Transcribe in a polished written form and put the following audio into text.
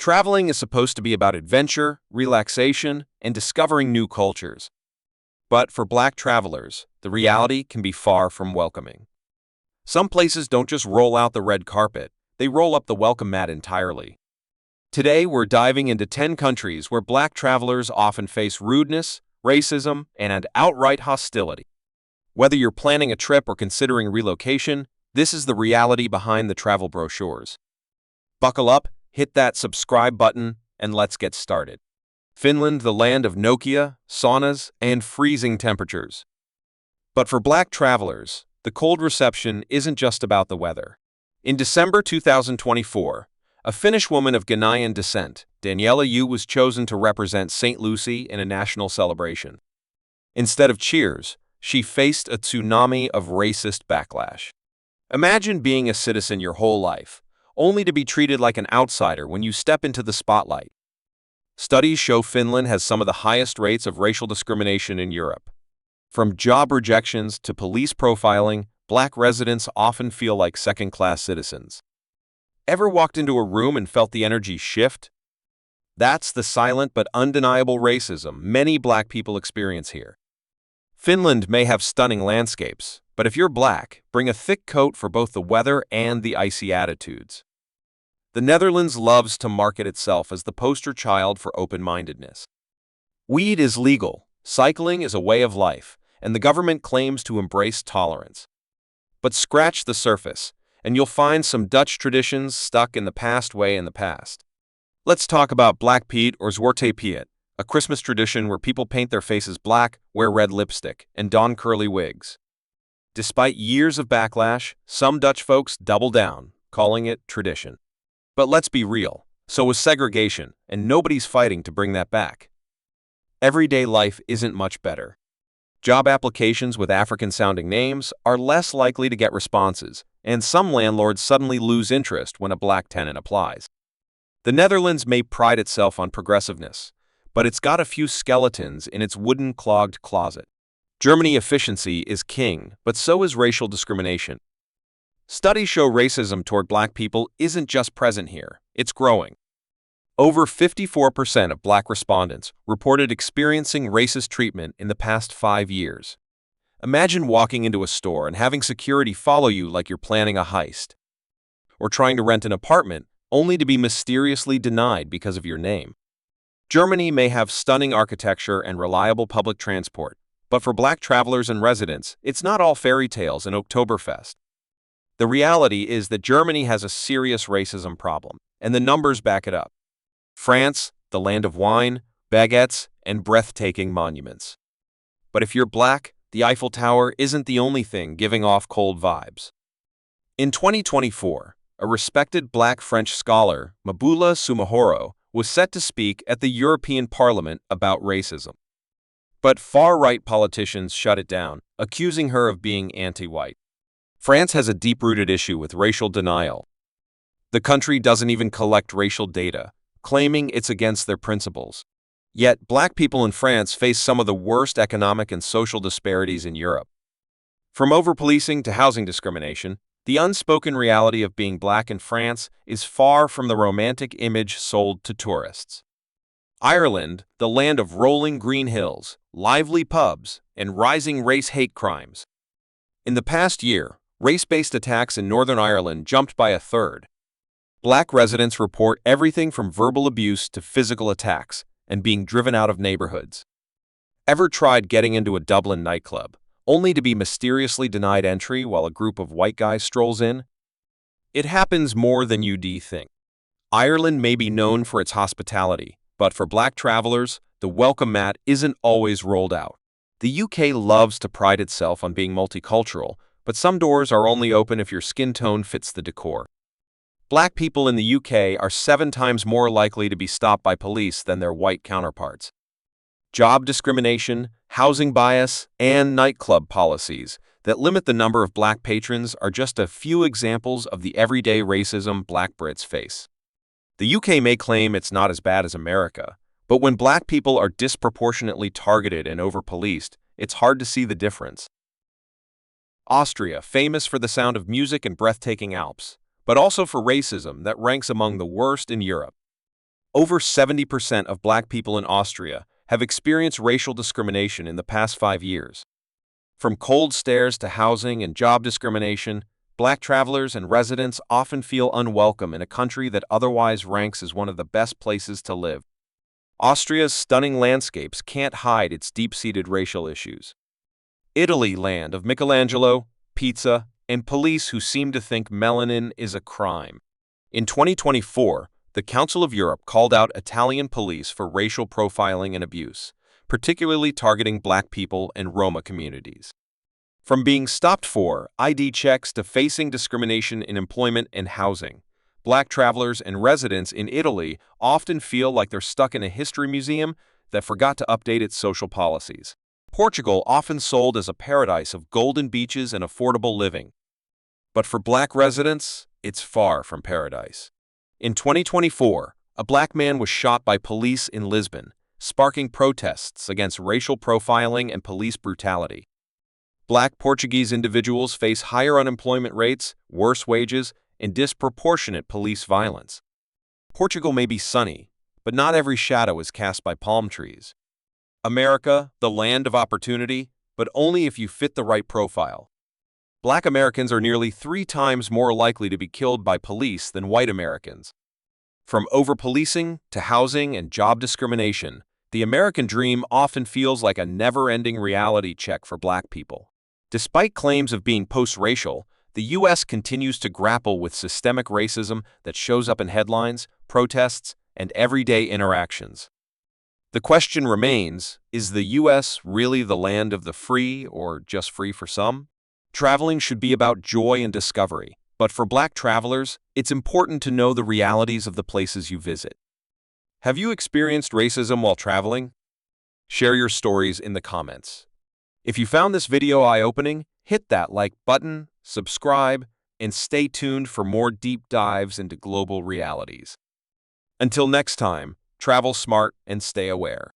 Traveling is supposed to be about adventure, relaxation, and discovering new cultures. But for Black travelers, the reality can be far from welcoming. Some places don't just roll out the red carpet, they roll up the welcome mat entirely. Today, we're diving into 10 countries where Black travelers often face rudeness, racism, and outright hostility. Whether you're planning a trip or considering relocation, this is the reality behind the travel brochures. Buckle up, hit that subscribe button, and let's get started. Finland, the land of Nokia, saunas, and freezing temperatures. But for Black travelers, the cold reception isn't just about the weather. In December 2024, a Finnish woman of Ghanaian descent, Daniela Yu, was chosen to represent St. Lucie in a national celebration. Instead of cheers, she faced a tsunami of racist backlash. Imagine being a citizen your whole life, only to be treated like an outsider when you step into the spotlight. Studies show Finland has some of the highest rates of racial discrimination in Europe. From job rejections to police profiling, Black residents often feel like second-class citizens. Ever walked into a room and felt the energy shift? That's the silent but undeniable racism many Black people experience here. Finland may have stunning landscapes, but if you're Black, bring a thick coat for both the weather and the icy attitudes. The Netherlands loves to market itself as the poster child for open-mindedness. Weed is legal, cycling is a way of life, and the government claims to embrace tolerance. But scratch the surface, and you'll find some Dutch traditions stuck in the past way in the past. Let's talk about Black Piet or Zwarte Piet, a Christmas tradition where people paint their faces black, wear red lipstick, and don curly wigs. Despite years of backlash, some Dutch folks double down, calling it tradition. But let's be real, so was segregation, and nobody's fighting to bring that back. Everyday life isn't much better. Job applications with African-sounding names are less likely to get responses, and some landlords suddenly lose interest when a Black tenant applies. The Netherlands may pride itself on progressiveness, but it's got a few skeletons in its wooden clogged closet. Germany efficiency is king, but so is racial discrimination. Studies show racism toward Black people isn't just present here, it's growing. Over 54% of Black respondents reported experiencing racist treatment in the past 5 years. Imagine walking into a store and having security follow you like you're planning a heist. Or trying to rent an apartment only to be mysteriously denied because of your name. Germany may have stunning architecture and reliable public transport, but for Black travelers and residents, it's not all fairy tales and Oktoberfest. The reality is that Germany has a serious racism problem, and the numbers back it up. France, the land of wine, baguettes, and breathtaking monuments. But if you're Black, the Eiffel Tower isn't the only thing giving off cold vibes. In 2024, a respected Black French scholar, Mabula Sumahoro, was set to speak at the European Parliament about racism. But far-right politicians shut it down, accusing her of being anti-white. France has a deep-rooted issue with racial denial. The country doesn't even collect racial data, claiming it's against their principles. Yet, Black people in France face some of the worst economic and social disparities in Europe. From over-policing to housing discrimination, the unspoken reality of being Black in France is far from the romantic image sold to tourists. Ireland, the land of rolling green hills, lively pubs, and rising race hate crimes. In the past year, race-based attacks in Northern Ireland jumped by a third. Black residents report everything from verbal abuse to physical attacks and being driven out of neighborhoods. Ever tried getting into a Dublin nightclub, only to be mysteriously denied entry while a group of white guys strolls in? It happens more than you'd think. Ireland may be known for its hospitality, but for Black travelers, the welcome mat isn't always rolled out. The UK loves to pride itself on being multicultural, but some doors are only open if your skin tone fits the decor. Black people in the UK are 7 times more likely to be stopped by police than their white counterparts. Job discrimination, housing bias, and nightclub policies that limit the number of Black patrons are just a few examples of the everyday racism Black Brits face. The UK may claim it's not as bad as America, but when Black people are disproportionately targeted and over-policed, it's hard to see the difference. Austria, famous for the sound of music and breathtaking Alps, but also for racism that ranks among the worst in Europe. Over 70% of black people in Austria have experienced racial discrimination in the past 5 years. From cold stares to housing and job discrimination, black travelers and residents often feel unwelcome in a country that otherwise ranks as one of the best places to live. Austria's stunning landscapes can't hide its deep-seated racial issues. Italy, land of Michelangelo, pizza, and police who seem to think melanin is a crime. In 2024, the Council of Europe called out Italian police for racial profiling and abuse, particularly targeting black people and Roma communities. From being stopped for ID checks to facing discrimination in employment and housing, black travelers and residents in Italy often feel like they're stuck in a history museum that forgot to update its social policies. Portugal, often sold as a paradise of golden beaches and affordable living. But for black residents, it's far from paradise. In 2024, a black man was shot by police in Lisbon, sparking protests against racial profiling and police brutality. Black Portuguese individuals face higher unemployment rates, worse wages, and disproportionate police violence. Portugal may be sunny, but not every shadow is cast by palm trees. America, the land of opportunity, but only if you fit the right profile. Black Americans are nearly 3 times more likely to be killed by police than white Americans. From over-policing to housing and job discrimination, the American dream often feels like a never-ending reality check for black people. Despite claims of being post-racial, the U.S. continues to grapple with systemic racism that shows up in headlines, protests, and everyday interactions. The question remains, is the U.S. really the land of the free or just free for some? Traveling should be about joy and discovery, but for black travelers, it's important to know the realities of the places you visit. Have you experienced racism while traveling? Share your stories in the comments. If you found this video eye-opening, hit that like button, subscribe, and stay tuned for more deep dives into global realities. Until next time, travel smart and stay aware.